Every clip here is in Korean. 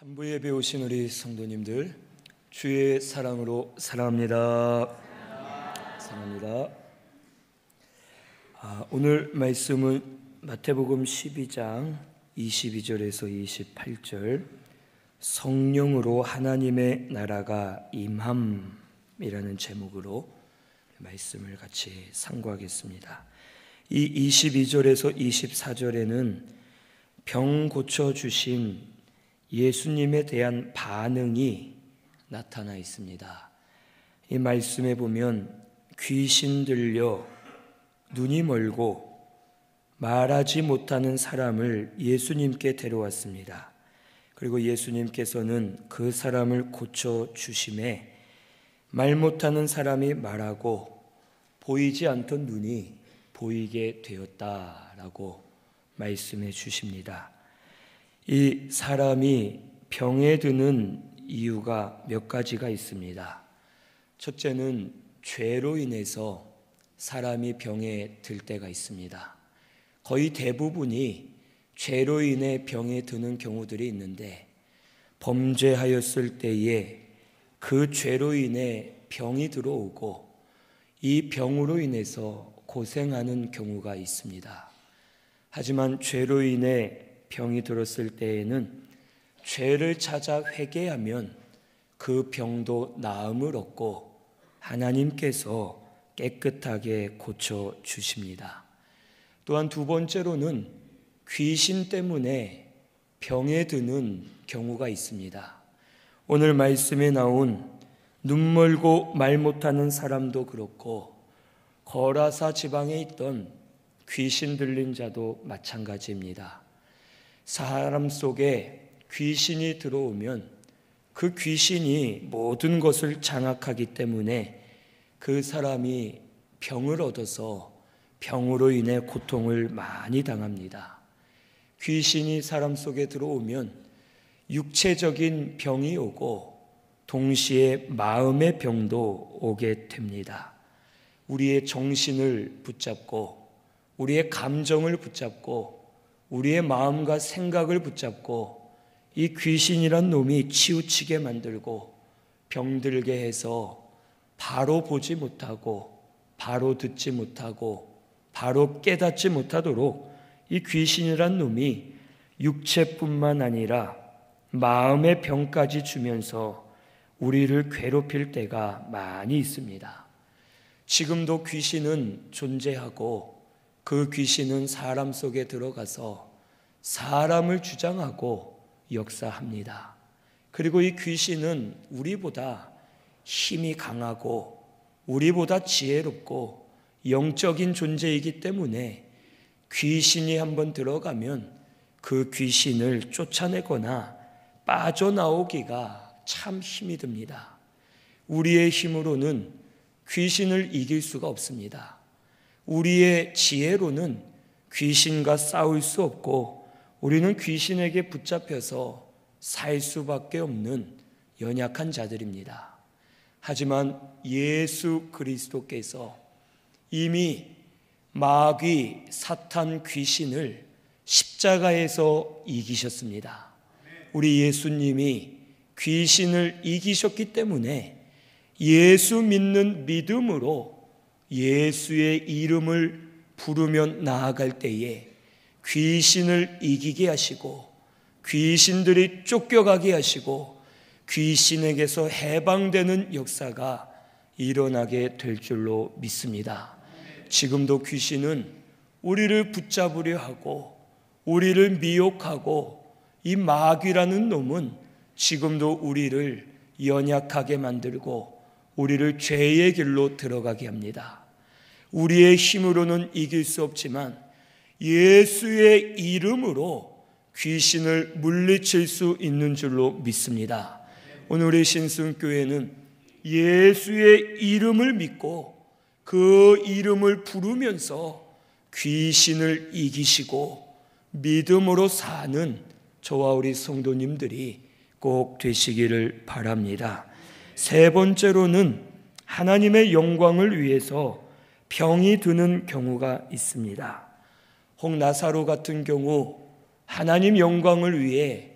3부 예배 오신 우리 성도님들, 주의 사랑으로 사랑합니다. 사랑합니다. 오늘 말씀은 마태복음 12장 22절에서 28절, 성령으로 하나님의 나라가 임함이라는 제목으로 말씀을 같이 상고하겠습니다. 이 22절에서 24절에는 병 고쳐주신 예수님에 대한 반응이 나타나 있습니다. 이 말씀에 보면 귀신 들려 눈이 멀고 말하지 못하는 사람을 예수님께 데려왔습니다. 그리고 예수님께서는 그 사람을 고쳐주심에 말 못하는 사람이 말하고 보이지 않던 눈이 보이게 되었다라고 말씀해 주십니다. 이 사람이 병에 드는 이유가 몇 가지가 있습니다. 첫째는 죄로 인해서 사람이 병에 들 때가 있습니다. 거의 대부분이 죄로 인해 병에 드는 경우들이 있는데, 범죄하였을 때에 그 죄로 인해 병이 들어오고 이 병으로 인해서 고생하는 경우가 있습니다. 하지만 죄로 인해 병이 들었을 때에는 죄를 찾아 회개하면 그 병도 나음을 얻고 하나님께서 깨끗하게 고쳐주십니다. 또한 두 번째로는 귀신 때문에 병에 드는 경우가 있습니다. 오늘 말씀에 나온 눈 멀고 말 못하는 사람도 그렇고 거라사 지방에 있던 귀신 들린 자도 마찬가지입니다. 사람 속에 귀신이 들어오면 그 귀신이 모든 것을 장악하기 때문에 그 사람이 병을 얻어서 병으로 인해 고통을 많이 당합니다. 귀신이 사람 속에 들어오면 육체적인 병이 오고 동시에 마음의 병도 오게 됩니다. 우리의 정신을 붙잡고 우리의 감정을 붙잡고 우리의 마음과 생각을 붙잡고 이 귀신이란 놈이 치우치게 만들고 병들게 해서 바로 보지 못하고 바로 듣지 못하고 바로 깨닫지 못하도록 이 귀신이란 놈이 육체뿐만 아니라 마음의 병까지 주면서 우리를 괴롭힐 때가 많이 있습니다. 지금도 귀신은 존재하고 그 귀신은 사람 속에 들어가서 사람을 주장하고 역사합니다. 그리고 이 귀신은 우리보다 힘이 강하고 우리보다 지혜롭고 영적인 존재이기 때문에 귀신이 한번 들어가면 그 귀신을 쫓아내거나 빠져나오기가 참 힘이 듭니다. 우리의 힘으로는 귀신을 이길 수가 없습니다. 우리의 지혜로는 귀신과 싸울 수 없고 우리는 귀신에게 붙잡혀서 살 수밖에 없는 연약한 자들입니다. 하지만 예수 그리스도께서 이미 마귀, 사탄, 귀신을 십자가에서 이기셨습니다. 우리 예수님이 귀신을 이기셨기 때문에 예수 믿는 믿음으로 예수의 이름을 부르면 나아갈 때에 귀신을 이기게 하시고 귀신들이 쫓겨가게 하시고 귀신에게서 해방되는 역사가 일어나게 될 줄로 믿습니다. 지금도 귀신은 우리를 붙잡으려 하고 우리를 미혹하고 이 마귀라는 놈은 지금도 우리를 연약하게 만들고 우리를 죄의 길로 들어가게 합니다. 우리의 힘으로는 이길 수 없지만 예수의 이름으로 귀신을 물리칠 수 있는 줄로 믿습니다. 오늘 우리 신승교회는 예수의 이름을 믿고 그 이름을 부르면서 귀신을 이기시고 믿음으로 사는 저와 우리 성도님들이 꼭 되시기를 바랍니다. 세 번째로는 하나님의 영광을 위해서 병이 드는 경우가 있습니다. 혹 나사로 같은 경우 하나님 영광을 위해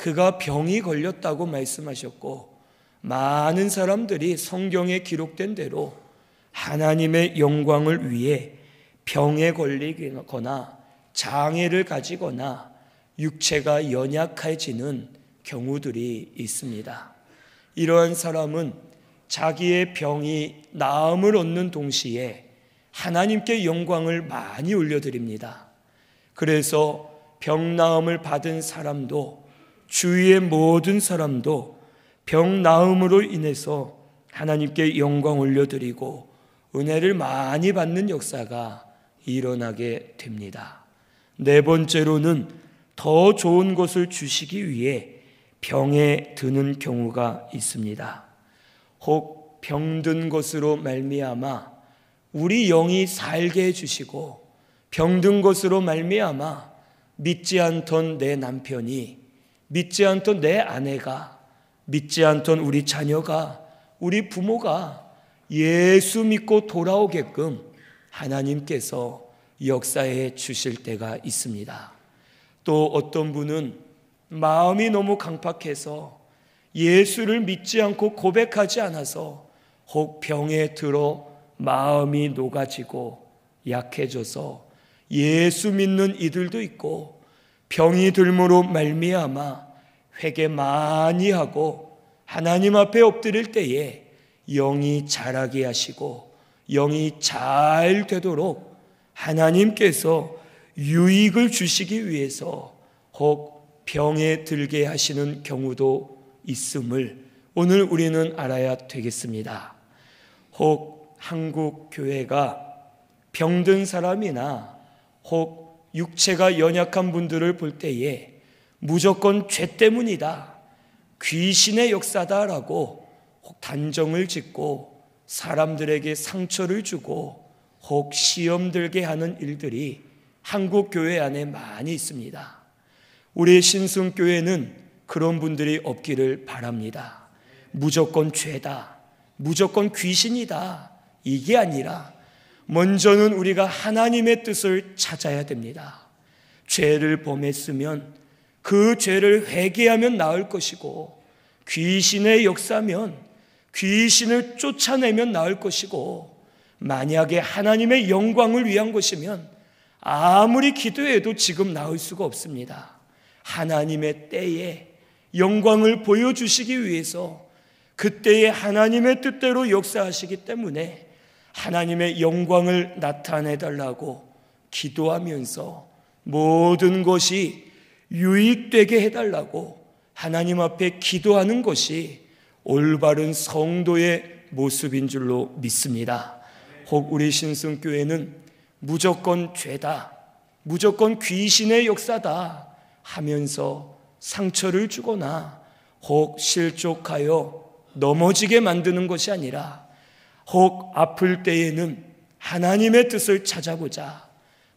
그가 병이 걸렸다고 말씀하셨고, 많은 사람들이 성경에 기록된 대로 하나님의 영광을 위해 병에 걸리거나 장애를 가지거나 육체가 연약해지는 경우들이 있습니다. 이러한 사람은 자기의 병이 나음을 얻는 동시에 하나님께 영광을 많이 올려드립니다. 그래서 병 나음을 받은 사람도, 주위의 모든 사람도 병 나음으로 인해서 하나님께 영광 올려드리고 은혜를 많이 받는 역사가 일어나게 됩니다. 네 번째로는 더 좋은 것을 주시기 위해 병에 드는 경우가 있습니다. 혹 병든 것으로 말미암아 우리 영이 살게 해주시고, 병든 것으로 말미암아 믿지 않던 내 남편이, 믿지 않던 내 아내가, 믿지 않던 우리 자녀가, 우리 부모가 예수 믿고 돌아오게끔 하나님께서 역사해 주실 때가 있습니다. 또 어떤 분은 마음이 너무 강팍해서 예수를 믿지 않고 고백하지 않아서 혹 병에 들어 마음이 녹아지고 약해져서 예수 믿는 이들도 있고, 병이 들므로 말미암아 회개 많이 하고 하나님 앞에 엎드릴 때에 영이 자라게 하시고 영이 잘 되도록 하나님께서 유익을 주시기 위해서 혹 병에 들게 하시는 경우도 있음을 오늘 우리는 알아야 되겠습니다. 혹 한국 교회가 병든 사람이나 혹 육체가 연약한 분들을 볼 때에 무조건 죄 때문이다, 귀신의 역사다라고 혹 단정을 짓고 사람들에게 상처를 주고 혹 시험 들게 하는 일들이 한국 교회 안에 많이 있습니다. 우리 신승교회는 그런 분들이 없기를 바랍니다. 무조건 죄다, 무조건 귀신이다, 이게 아니라 먼저는 우리가 하나님의 뜻을 찾아야 됩니다. 죄를 범했으면 그 죄를 회개하면 나을 것이고, 귀신의 역사면 귀신을 쫓아내면 나을 것이고, 만약에 하나님의 영광을 위한 것이면 아무리 기도해도 지금 나을 수가 없습니다. 하나님의 때에 영광을 보여주시기 위해서 그때에 하나님의 뜻대로 역사하시기 때문에 하나님의 영광을 나타내달라고 기도하면서 모든 것이 유익되게 해달라고 하나님 앞에 기도하는 것이 올바른 성도의 모습인 줄로 믿습니다. 혹 우리 신승교회는 무조건 죄다, 무조건 귀신의 역사다 하면서 상처를 주거나 혹 실족하여 넘어지게 만드는 것이 아니라 혹 아플 때에는 하나님의 뜻을 찾아보자,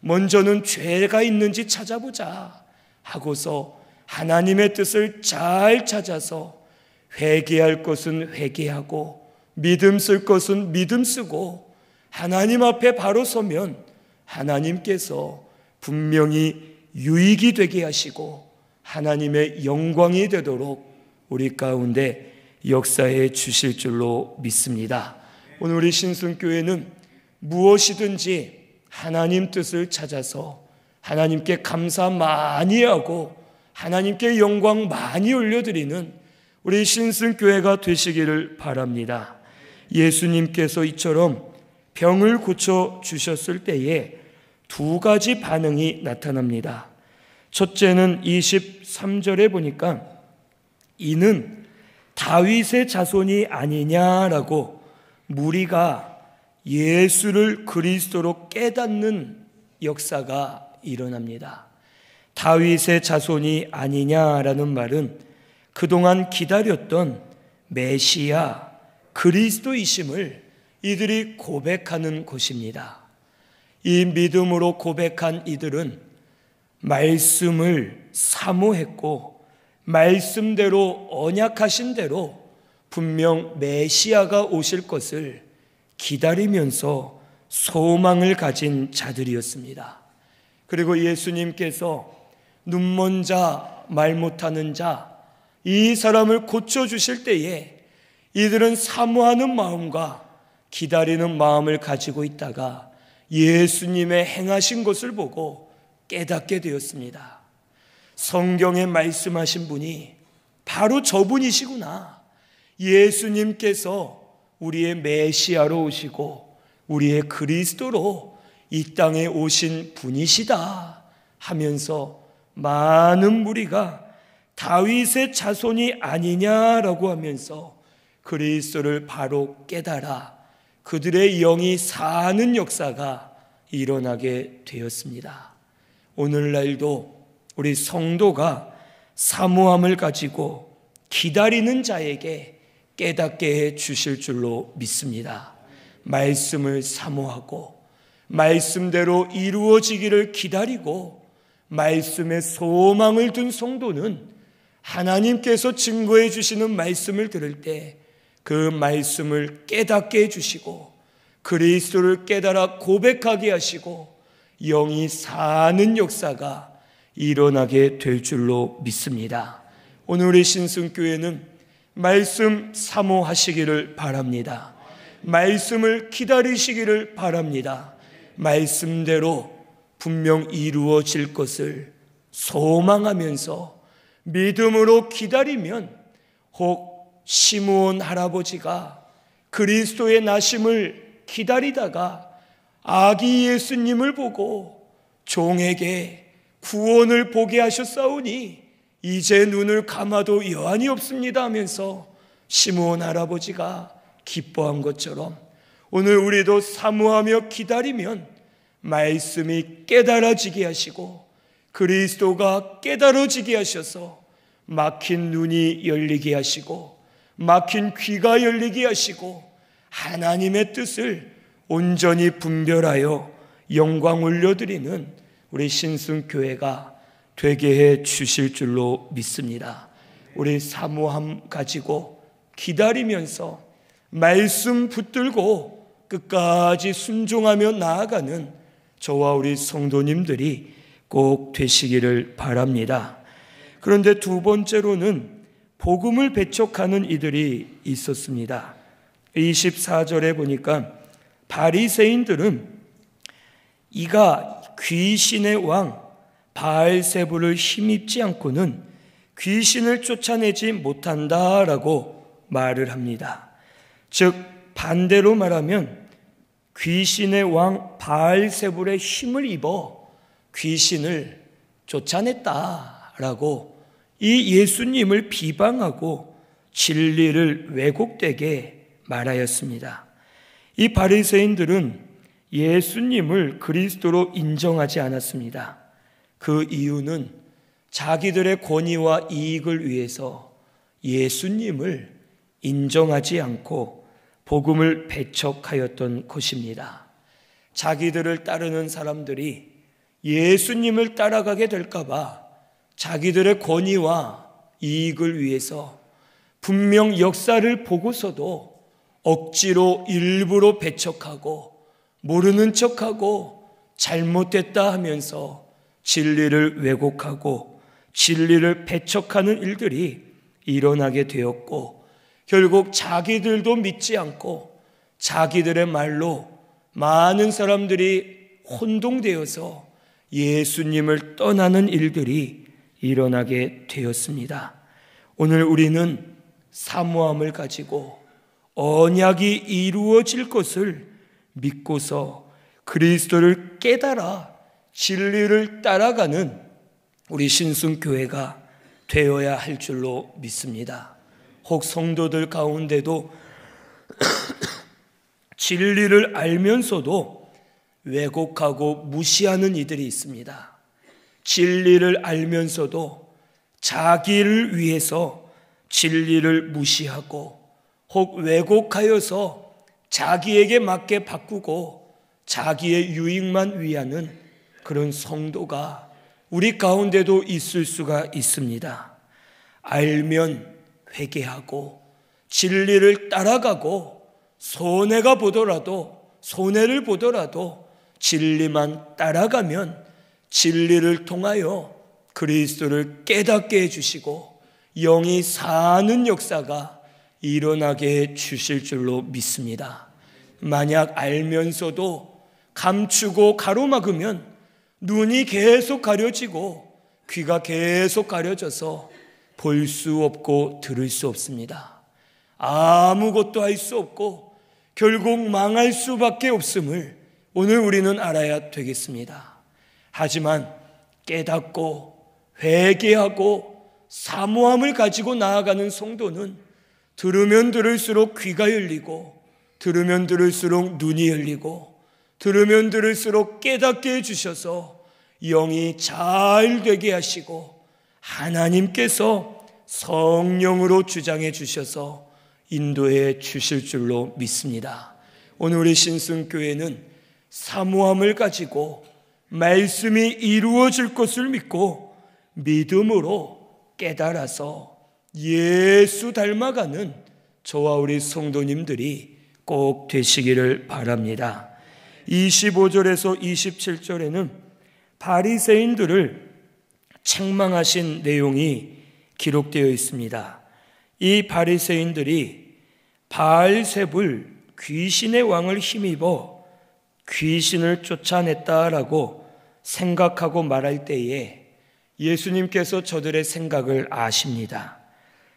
먼저는 죄가 있는지 찾아보자 하고서 하나님의 뜻을 잘 찾아서 회개할 것은 회개하고 믿음 쓸 것은 믿음 쓰고 하나님 앞에 바로 서면 하나님께서 분명히 유익이 되게 하시고 하나님의 영광이 되도록 우리 가운데 역사해 주실 줄로 믿습니다. 오늘 우리 신승교회는 무엇이든지 하나님 뜻을 찾아서 하나님께 감사 많이 하고 하나님께 영광 많이 올려드리는 우리 신승교회가 되시기를 바랍니다. 예수님께서 이처럼 병을 고쳐주셨을 때에 두 가지 반응이 나타납니다. 첫째는 23절에 보니까 이는 다윗의 자손이 아니냐라고 무리가 예수를 그리스도로 깨닫는 역사가 일어납니다. 다윗의 자손이 아니냐라는 말은 그동안 기다렸던 메시아 그리스도이심을 이들이 고백하는 것입니다. 이 믿음으로 고백한 이들은 말씀을 사모했고 말씀대로 언약하신 대로 분명 메시아가 오실 것을 기다리면서 소망을 가진 자들이었습니다. 그리고 예수님께서 눈먼 자, 말 못하는 자, 이 사람을 고쳐주실 때에 이들은 사모하는 마음과 기다리는 마음을 가지고 있다가 예수님의 행하신 것을 보고 깨닫게 되었습니다. 성경에 말씀하신 분이 바로 저분이시구나. 예수님께서 우리의 메시아로 오시고 우리의 그리스도로 이 땅에 오신 분이시다 하면서 많은 무리가 다윗의 자손이 아니냐라고 하면서 그리스도를 바로 깨달아 그들의 영이 사는 역사가 일어나게 되었습니다. 오늘날도 우리 성도가 사모함을 가지고 기다리는 자에게 깨닫게 해 주실 줄로 믿습니다. 말씀을 사모하고 말씀대로 이루어지기를 기다리고 말씀에 소망을 둔 성도는 하나님께서 증거해 주시는 말씀을 들을 때 그 말씀을 깨닫게 해주시고 그리스도를 깨달아 고백하게 하시고 영이 사는 역사가 일어나게 될 줄로 믿습니다. 오늘 우리 신승교회는 말씀 사모하시기를 바랍니다. 말씀을 기다리시기를 바랍니다. 말씀대로 분명 이루어질 것을 소망하면서 믿음으로 기다리면 혹 시므온 할아버지가 그리스도의 나심을 기다리다가 아기 예수님을 보고 종에게 구원을 보게 하셨사오니 이제 눈을 감아도 여한이 없습니다 하면서 시므온 할아버지가 기뻐한 것처럼 오늘 우리도 사모하며 기다리면 말씀이 깨달아지게 하시고 그리스도가 깨달아지게 하셔서 막힌 눈이 열리게 하시고 막힌 귀가 열리게 하시고 하나님의 뜻을 온전히 분별하여 영광 올려드리는 우리 신승교회가 되게 해 주실 줄로 믿습니다. 우리 사모함 가지고 기다리면서 말씀 붙들고 끝까지 순종하며 나아가는 저와 우리 성도님들이 꼭 되시기를 바랍니다. 그런데 두 번째로는 복음을 배척하는 이들이 있었습니다. 24절에 보니까 바리새인들은 이가 귀신의 왕 바알세불을 힘입지 않고는 귀신을 쫓아내지 못한다라고 말을 합니다. 즉 반대로 말하면 귀신의 왕 바알세불의 힘을 입어 귀신을 쫓아냈다라고 이 예수님을 비방하고 진리를 왜곡되게 말하였습니다. 이 바리새인들은 예수님을 그리스도로 인정하지 않았습니다. 그 이유는 자기들의 권위와 이익을 위해서 예수님을 인정하지 않고 복음을 배척하였던 것입니다. 자기들을 따르는 사람들이 예수님을 따라가게 될까 봐 자기들의 권위와 이익을 위해서 분명 역사를 보고서도 억지로 일부러 배척하고 모르는 척하고 잘못됐다 하면서 진리를 왜곡하고 진리를 배척하는 일들이 일어나게 되었고 결국 자기들도 믿지 않고 자기들의 말로 많은 사람들이 혼동되어서 예수님을 떠나는 일들이 일어나게 되었습니다. 오늘 우리는 사모함을 가지고 언약이 이루어질 것을 믿고서 그리스도를 깨달아 진리를 따라가는 우리 신승교회가 되어야 할 줄로 믿습니다. 혹 성도들 가운데도 진리를 알면서도 왜곡하고 무시하는 이들이 있습니다. 진리를 알면서도 자기를 위해서 진리를 무시하고 혹 왜곡하여서 자기에게 맞게 바꾸고 자기의 유익만 위하는 그런 성도가 우리 가운데도 있을 수가 있습니다. 알면 회개하고 진리를 따라가고 손해를 보더라도 진리만 따라가면 진리를 통하여 그리스도를 깨닫게 해주시고 영이 사는 역사가 일어나게 주실 줄로 믿습니다. 만약 알면서도 감추고 가로막으면 눈이 계속 가려지고 귀가 계속 가려져서 볼 수 없고 들을 수 없습니다. 아무것도 할 수 없고 결국 망할 수밖에 없음을 오늘 우리는 알아야 되겠습니다. 하지만 깨닫고 회개하고 사모함을 가지고 나아가는 성도는 들으면 들을수록 귀가 열리고 들으면 들을수록 눈이 열리고 들으면 들을수록 깨닫게 해주셔서 영이 잘 되게 하시고 하나님께서 성령으로 주장해 주셔서 인도해 주실 줄로 믿습니다. 오늘 우리 신승교회는 사모함을 가지고 말씀이 이루어질 것을 믿고 믿음으로 깨달아서 예수 닮아가는 저와 우리 성도님들이 꼭 되시기를 바랍니다. 25절에서 27절에는 바리새인들을 책망하신 내용이 기록되어 있습니다. 이 바리새인들이 바알세불 귀신의 왕을 힘입어 귀신을 쫓아냈다라고 생각하고 말할 때에 예수님께서 저들의 생각을 아십니다.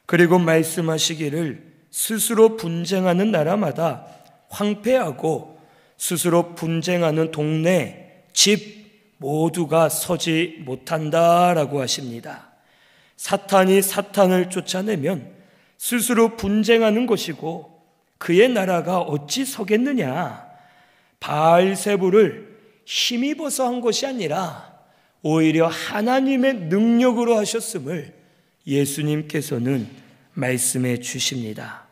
그리고 말씀하시기를 스스로 분쟁하는 나라마다 황폐하고 스스로 분쟁하는 동네, 집 모두가 서지 못한다라고 하십니다. 사탄이 사탄을 쫓아내면 스스로 분쟁하는 것이고 그의 나라가 어찌 서겠느냐. 바알세불을 힘입어서 한 것이 아니라 오히려 하나님의 능력으로 하셨음을 예수님께서는 말씀해 주십니다.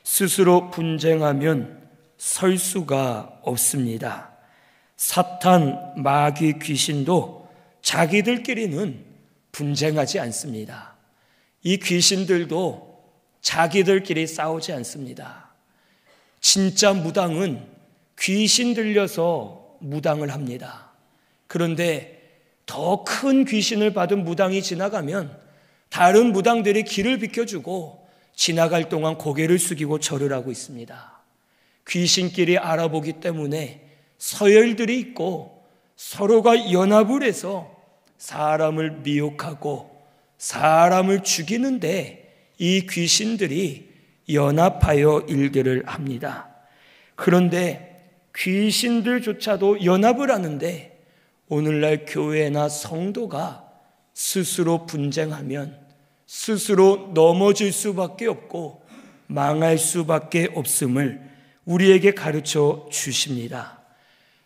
스스로 분쟁하면 설 수가 없습니다. 사탄, 마귀, 귀신도 자기들끼리는 분쟁하지 않습니다. 이 귀신들도 자기들끼리 싸우지 않습니다. 진짜 무당은 귀신 들려서 무당을 합니다. 그런데 더 큰 귀신을 받은 무당이 지나가면 다른 무당들이 길을 비켜주고 지나갈 동안 고개를 숙이고 절을 하고 있습니다. 귀신끼리 알아보기 때문에 서열들이 있고 서로가 연합을 해서 사람을 미혹하고 사람을 죽이는데 이 귀신들이 연합하여 일들을 합니다. 그런데 귀신들조차도 연합을 하는데 오늘날 교회나 성도가 스스로 분쟁하면 스스로 넘어질 수밖에 없고 망할 수밖에 없음을 우리에게 가르쳐 주십니다.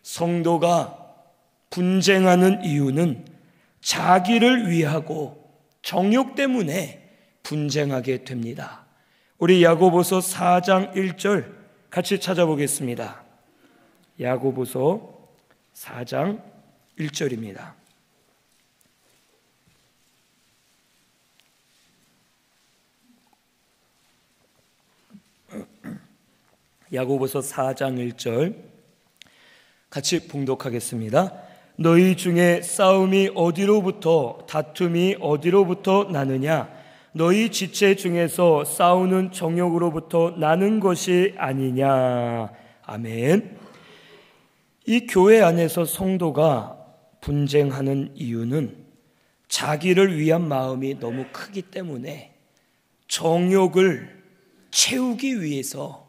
성도가 분쟁하는 이유는 자기를 위하고 정욕 때문에 분쟁하게 됩니다. 우리 야고보서 4장 1절 같이 찾아보겠습니다. 야고보서 4장 1절입니다. 야고보서 4장 1절 같이 봉독하겠습니다. 너희 중에 싸움이 어디로부터 다툼이 어디로부터 나느냐? 너희 지체 중에서 싸우는 정욕으로부터 나는 것이 아니냐? 아멘. 이 교회 안에서 성도가 분쟁하는 이유는 자기를 위한 마음이 너무 크기 때문에 정욕을 채우기 위해서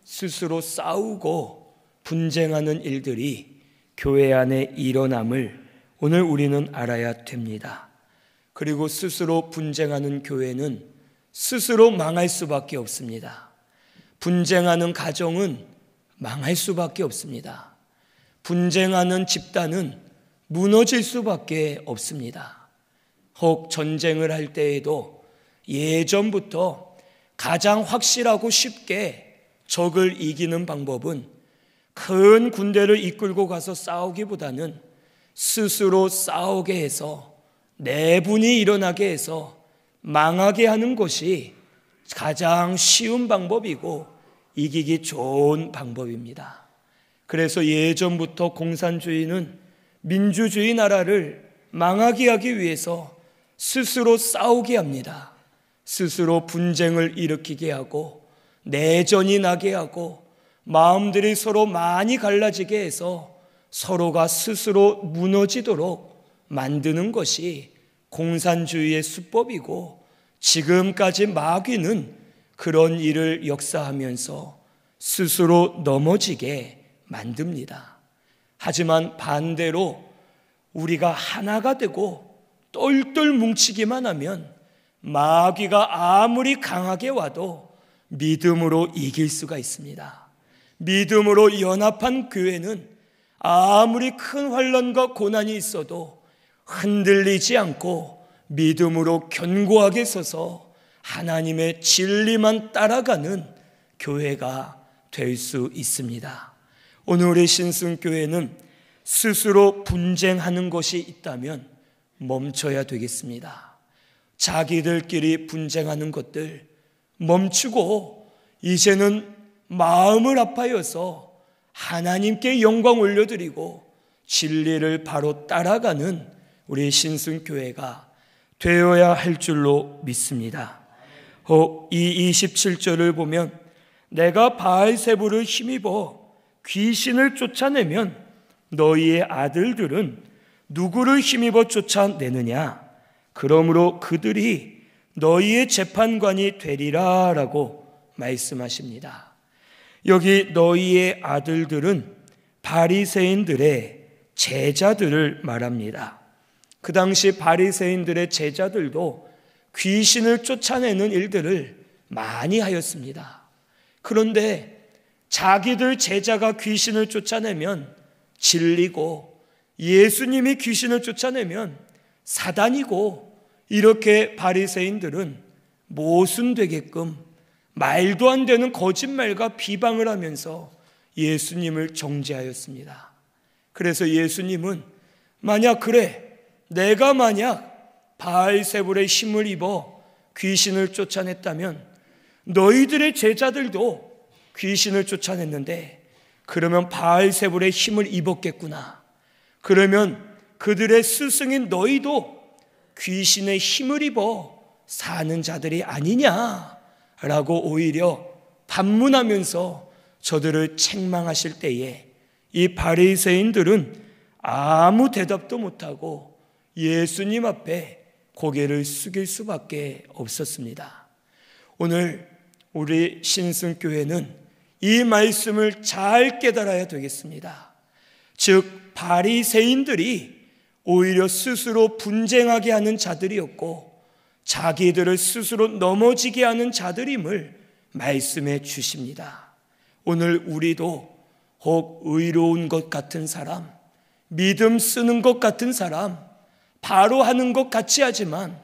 스스로 싸우고 분쟁하는 일들이 교회 안에 일어남을 오늘 우리는 알아야 됩니다. 그리고 스스로 분쟁하는 교회는 스스로 망할 수밖에 없습니다. 분쟁하는 가정은 망할 수밖에 없습니다. 분쟁하는 집단은 무너질 수밖에 없습니다. 혹 전쟁을 할 때에도 예전부터 가장 확실하고 쉽게 적을 이기는 방법은 큰 군대를 이끌고 가서 싸우기보다는 스스로 싸우게 해서 내분이 일어나게 해서 망하게 하는 것이 가장 쉬운 방법이고 이기기 좋은 방법입니다. 그래서 예전부터 공산주의는 민주주의 나라를 망하게 하기 위해서 스스로 싸우게 합니다. 스스로 분쟁을 일으키게 하고 내전이 나게 하고 마음들이 서로 많이 갈라지게 해서 서로가 스스로 무너지도록 만드는 것이 공산주의의 수법이고, 지금까지 마귀는 그런 일을 역사하면서 스스로 넘어지게 만듭니다. 하지만 반대로 우리가 하나가 되고 똘똘 뭉치기만 하면 마귀가 아무리 강하게 와도 믿음으로 이길 수가 있습니다. 믿음으로 연합한 교회는 아무리 큰 환난과 고난이 있어도 흔들리지 않고 믿음으로 견고하게 서서 하나님의 진리만 따라가는 교회가 될 수 있습니다. 오늘 우리 신승교회는 스스로 분쟁하는 것이 있다면 멈춰야 되겠습니다. 자기들끼리 분쟁하는 것들 멈추고 이제는 마음을 합하여서 하나님께 영광 올려드리고 진리를 바로 따라가는 우리 신승교회가 되어야 할 줄로 믿습니다. 이 27절을 보면 내가 바알세불을 힘입어 귀신을 쫓아내면 너희의 아들들은 누구를 힘입어 쫓아내느냐? 그러므로 그들이 너희의 재판관이 되리라 라고 말씀하십니다. 여기 너희의 아들들은 바리새인들의 제자들을 말합니다. 그 당시 바리새인들의 제자들도 귀신을 쫓아내는 일들을 많이 하였습니다. 그런데 자기들 제자가 귀신을 쫓아내면 진리고 예수님이 귀신을 쫓아내면 사단이고, 이렇게 바리새인들은 모순되게끔 말도 안 되는 거짓말과 비방을 하면서 예수님을 정죄하였습니다. 그래서 예수님은 내가 만약 바알세불의 힘을 입어 귀신을 쫓아냈다면 너희들의 제자들도 귀신을 쫓아냈는데 그러면 바알세불의 힘을 입었겠구나. 그러면 그들의 스승인 너희도 귀신의 힘을 입어 사는 자들이 아니냐라고 오히려 반문하면서 저들을 책망하실 때에 이 바리새인들은 아무 대답도 못하고 예수님 앞에 고개를 숙일 수밖에 없었습니다. 오늘 우리 신승교회는 이 말씀을 잘 깨달아야 되겠습니다. 즉 바리새인들이 오히려 스스로 분쟁하게 하는 자들이었고 자기들을 스스로 넘어지게 하는 자들임을 말씀해 주십니다. 오늘 우리도 혹 의로운 것 같은 사람, 믿음 쓰는 것 같은 사람, 바로 하는 것 같이 하지만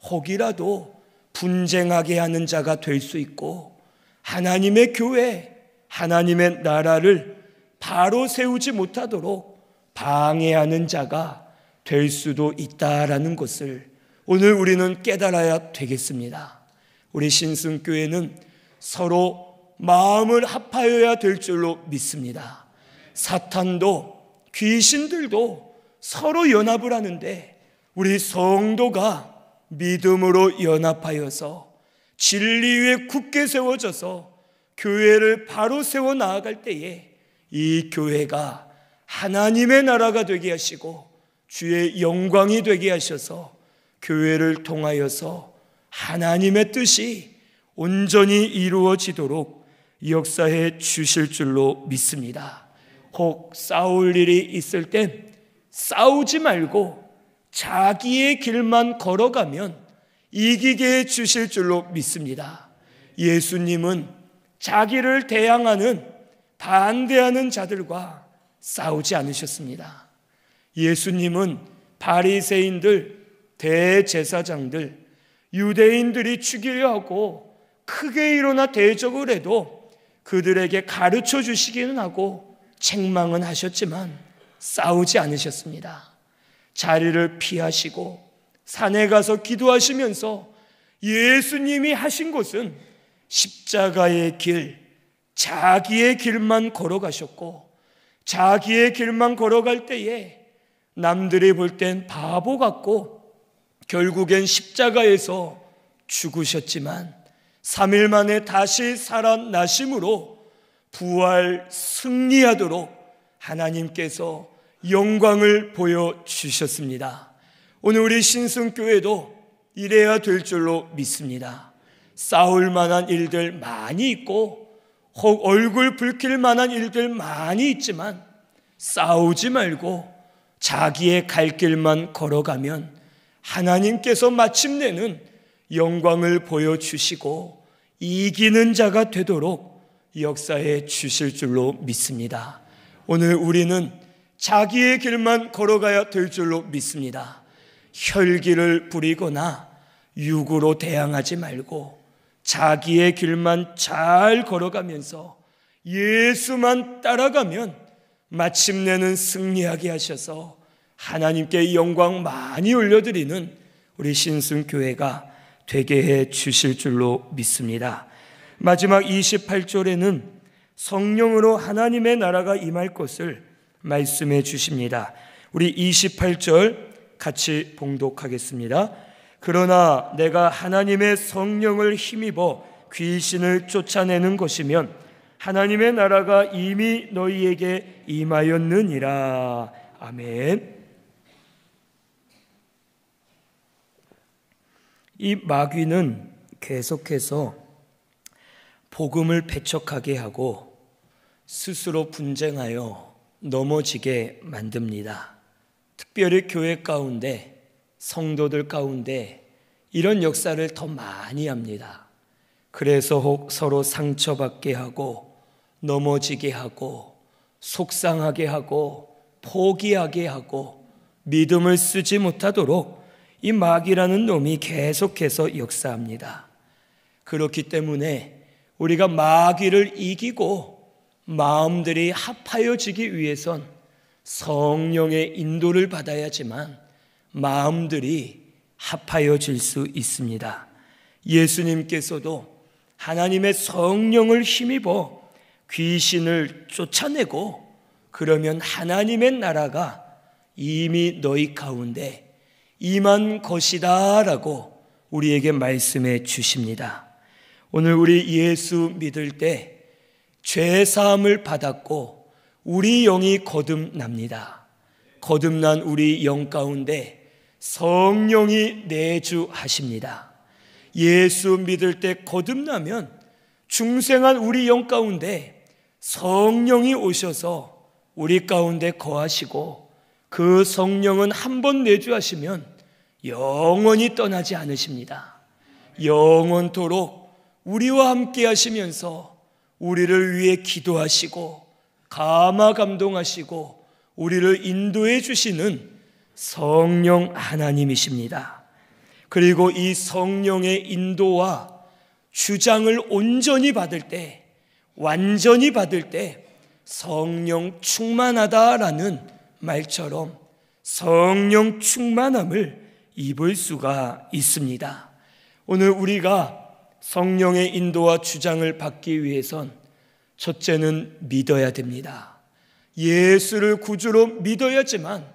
혹이라도 분쟁하게 하는 자가 될 수 있고 하나님의 교회, 하나님의 나라를 바로 세우지 못하도록 방해하는 자가 될 수도 있다라는 것을 오늘 우리는 깨달아야 되겠습니다. 우리 신승교회는 서로 마음을 합하여야 될 줄로 믿습니다. 사탄도 귀신들도 서로 연합을 하는데 우리 성도가 믿음으로 연합하여서 진리 위에 굳게 세워져서 교회를 바로 세워 나아갈 때에 이 교회가 하나님의 나라가 되게 하시고 주의 영광이 되게 하셔서 교회를 통하여서 하나님의 뜻이 온전히 이루어지도록 역사해 주실 줄로 믿습니다. 혹 싸울 일이 있을 땐 싸우지 말고 자기의 길만 걸어가면 이기게 해 주실 줄로 믿습니다. 예수님은 자기를 대항하는 반대하는 자들과 싸우지 않으셨습니다. 예수님은 바리새인들, 대제사장들, 유대인들이 죽이려 하고 크게 일어나 대적을 해도 그들에게 가르쳐 주시기는 하고 책망은 하셨지만 싸우지 않으셨습니다. 자리를 피하시고 산에 가서 기도하시면서 예수님이 하신 것은 십자가의 길, 자기의 길만 걸어가셨고 자기의 길만 걸어갈 때에 남들이 볼 땐 바보 같고 결국엔 십자가에서 죽으셨지만 3일 만에 다시 살아나심으로 부활 승리하도록 하나님께서 영광을 보여주셨습니다. 오늘 우리 신승교회도 이래야 될 줄로 믿습니다. 싸울 만한 일들 많이 있고 혹 얼굴 붉힐 만한 일들 많이 있지만 싸우지 말고 자기의 갈 길만 걸어가면 하나님께서 마침내는 영광을 보여주시고 이기는 자가 되도록 역사해 주실 줄로 믿습니다. 오늘 우리는 자기의 길만 걸어가야 될 줄로 믿습니다. 혈기를 부리거나 육으로 대항하지 말고 자기의 길만 잘 걸어가면서 예수만 따라가면 마침내는 승리하게 하셔서 하나님께 영광 많이 올려드리는 우리 신승교회가 되게 해 주실 줄로 믿습니다. 마지막 28절에는 성령으로 하나님의 나라가 임할 것을 말씀해 주십니다. 우리 28절 같이 봉독하겠습니다. 그러나 내가 하나님의 성령을 힘입어 귀신을 쫓아내는 것이면 하나님의 나라가 이미 너희에게 임하였느니라. 아멘. 이 마귀는 계속해서 복음을 배척하게 하고 스스로 분쟁하여 넘어지게 만듭니다. 특별히 교회 가운데, 성도들 가운데 이런 역사를 더 많이 합니다. 그래서 혹 서로 상처받게 하고 넘어지게 하고 속상하게 하고 포기하게 하고 믿음을 쓰지 못하도록 이 마귀라는 놈이 계속해서 역사합니다. 그렇기 때문에 우리가 마귀를 이기고 마음들이 합하여지기 위해선 성령의 인도를 받아야지만 마음들이 합하여질 수 있습니다. 예수님께서도 하나님의 성령을 힘입어 귀신을 쫓아내고 그러면 하나님의 나라가 이미 너희 가운데 임한 것이다 라고 우리에게 말씀해 주십니다. 오늘 우리 예수 믿을 때 죄사함을 받았고 우리 영이 거듭납니다. 거듭난 우리 영 가운데 성령이 내주하십니다. 예수 믿을 때 거듭나면 중생한 우리 영 가운데 성령이 오셔서 우리 가운데 거하시고 그 성령은 한 번 내주하시면 영원히 떠나지 않으십니다. 영원토록 우리와 함께 하시면서 우리를 위해 기도하시고 감화 감동하시고 우리를 인도해 주시는 성령 하나님이십니다. 그리고 이 성령의 인도와 주장을 온전히 받을 때, 완전히 받을 때 성령 충만하다라는 말처럼 성령 충만함을 입을 수가 있습니다. 오늘 우리가 성령의 인도와 주장을 받기 위해선 첫째는 믿어야 됩니다. 예수를 구주로 믿어야지만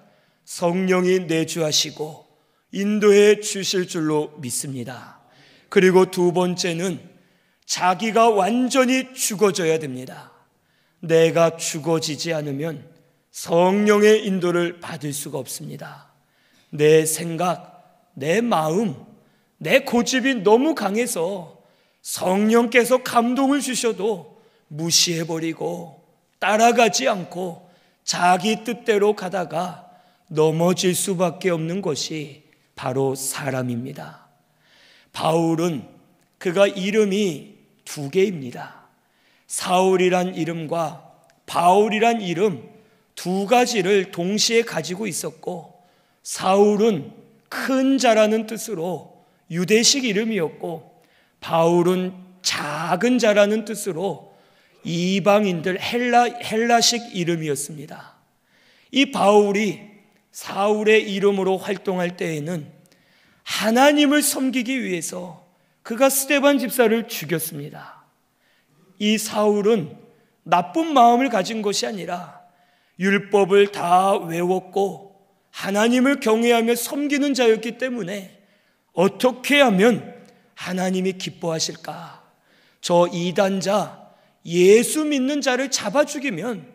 성령이 내주하시고 인도해 주실 줄로 믿습니다. 그리고 두 번째는 자기가 완전히 죽어져야 됩니다. 내가 죽어지지 않으면 성령의 인도를 받을 수가 없습니다. 내 생각, 내 마음, 내 고집이 너무 강해서 성령께서 감동을 주셔도 무시해버리고 따라가지 않고 자기 뜻대로 가다가 넘어질 수밖에 없는 것이 바로 사람입니다. 바울은 그가 이름이 두 개입니다. 사울이란 이름과 바울이란 이름 두 가지를 동시에 가지고 있었고, 사울은 큰 자라는 뜻으로 유대식 이름이었고, 바울은 작은 자라는 뜻으로 이방인들 헬라식 이름이었습니다. 이 바울이 사울의 이름으로 활동할 때에는 하나님을 섬기기 위해서 그가 스데반 집사를 죽였습니다. 이 사울은 나쁜 마음을 가진 것이 아니라 율법을 다 외웠고 하나님을 경외하며 섬기는 자였기 때문에 어떻게 하면 하나님이 기뻐하실까? 저 이단자, 예수 믿는 자를 잡아 죽이면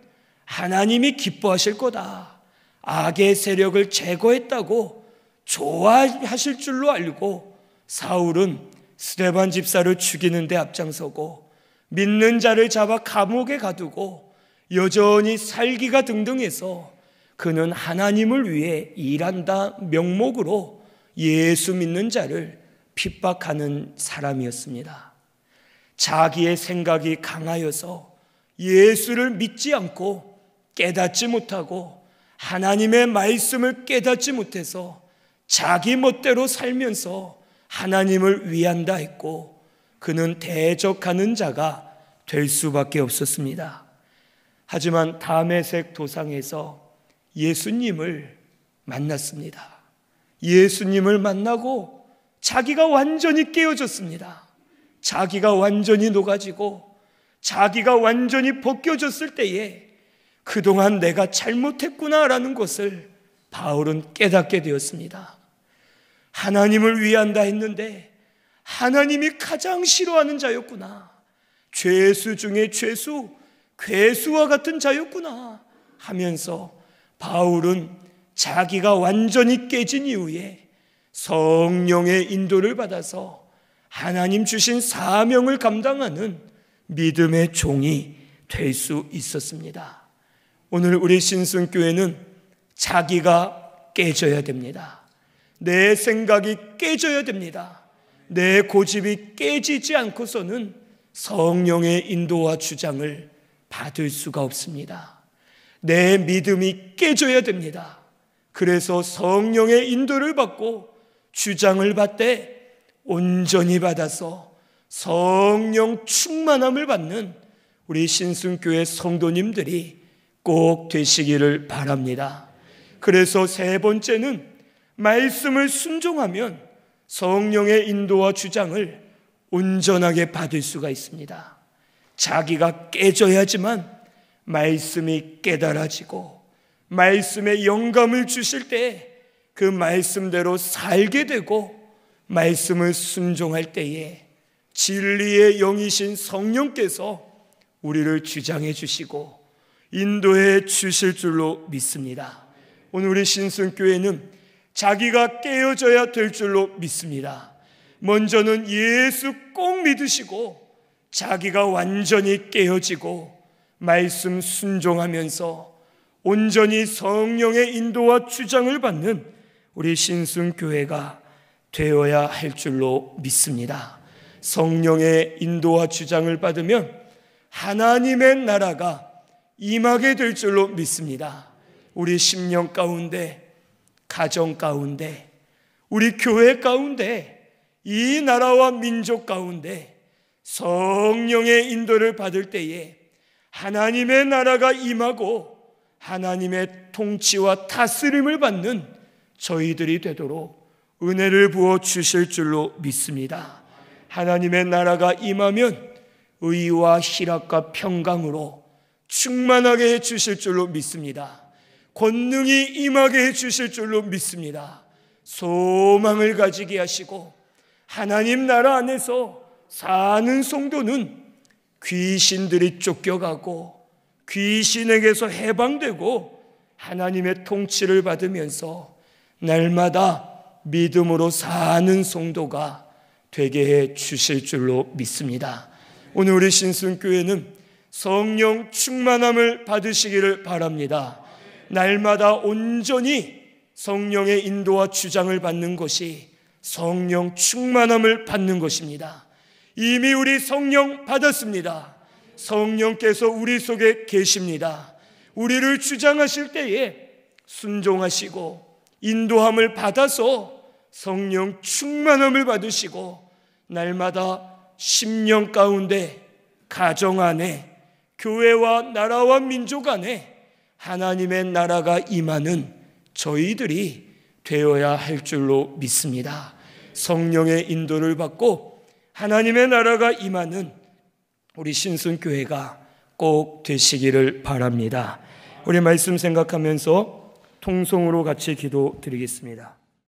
하나님이 기뻐하실 거다. 악의 세력을 제거했다고 좋아하실 줄로 알고 사울은 스데반 집사를 죽이는 데 앞장서고 믿는 자를 잡아 감옥에 가두고 여전히 살기가 등등해서 그는 하나님을 위해 일한다 명목으로 예수 믿는 자를 핍박하는 사람이었습니다. 자기의 생각이 강하여서 예수를 믿지 않고 깨닫지 못하고 하나님의 말씀을 깨닫지 못해서 자기 멋대로 살면서 하나님을 위한다 했고 그는 대적하는 자가 될 수밖에 없었습니다. 하지만 다메섹 도상에서 예수님을 만났습니다. 예수님을 만나고 자기가 완전히 깨어졌습니다. 자기가 완전히 녹아지고 자기가 완전히 벗겨졌을 때에 그동안 내가 잘못했구나라는 것을 바울은 깨닫게 되었습니다. 하나님을 위한다 했는데 하나님이 가장 싫어하는 자였구나. 죄수 중에 죄수, 괴수와 같은 자였구나 하면서 바울은 자기가 완전히 깨진 이후에 성령의 인도를 받아서 하나님 주신 사명을 감당하는 믿음의 종이 될 수 있었습니다. 오늘 우리 신순교회는 자기가 깨져야 됩니다. 내 생각이 깨져야 됩니다. 내 고집이 깨지지 않고서는 성령의 인도와 주장을 받을 수가 없습니다. 내 믿음이 깨져야 됩니다. 그래서 성령의 인도를 받고 주장을 받되 온전히 받아서 성령 충만함을 받는 우리 신순교회 성도님들이 꼭 되시기를 바랍니다. 그래서 세 번째는 말씀을 순종하면 성령의 인도와 주장을 온전하게 받을 수가 있습니다. 자기가 깨져야지만 말씀이 깨달아지고 말씀에 영감을 주실 때 그 말씀대로 살게 되고 말씀을 순종할 때에 진리의 영이신 성령께서 우리를 주장해 주시고 인도해 주실 줄로 믿습니다. 오늘 우리 신순교회는 자기가 깨어져야 될 줄로 믿습니다. 먼저는 예수 꼭 믿으시고 자기가 완전히 깨어지고 말씀 순종하면서 온전히 성령의 인도와 주장을 받는 우리 신순교회가 되어야 할 줄로 믿습니다. 성령의 인도와 주장을 받으면 하나님의 나라가 임하게 될 줄로 믿습니다. 우리 심령 가운데, 가정 가운데, 우리 교회 가운데, 이 나라와 민족 가운데 성령의 인도를 받을 때에 하나님의 나라가 임하고 하나님의 통치와 다스림을 받는 저희들이 되도록 은혜를 부어 주실 줄로 믿습니다. 하나님의 나라가 임하면 의와 희락과 평강으로 충만하게 해 주실 줄로 믿습니다. 권능이 임하게 해 주실 줄로 믿습니다. 소망을 가지게 하시고 하나님 나라 안에서 사는 성도는 귀신들이 쫓겨가고 귀신에게서 해방되고 하나님의 통치를 받으면서 날마다 믿음으로 사는 성도가 되게 해 주실 줄로 믿습니다. 오늘 우리 신순교회는 성령 충만함을 받으시기를 바랍니다. 날마다 온전히 성령의 인도와 주장을 받는 것이 성령 충만함을 받는 것입니다. 이미 우리 성령 받았습니다. 성령께서 우리 속에 계십니다. 우리를 주장하실 때에 순종하시고 인도함을 받아서 성령 충만함을 받으시고 날마다 심령 가운데, 가정 안에, 교회와 나라와 민족 안에 하나님의 나라가 임하는 저희들이 되어야 할 줄로 믿습니다. 성령의 인도를 받고 하나님의 나라가 임하는 우리 신순교회가 꼭 되시기를 바랍니다. 우리 말씀 생각하면서 통성으로 같이 기도드리겠습니다.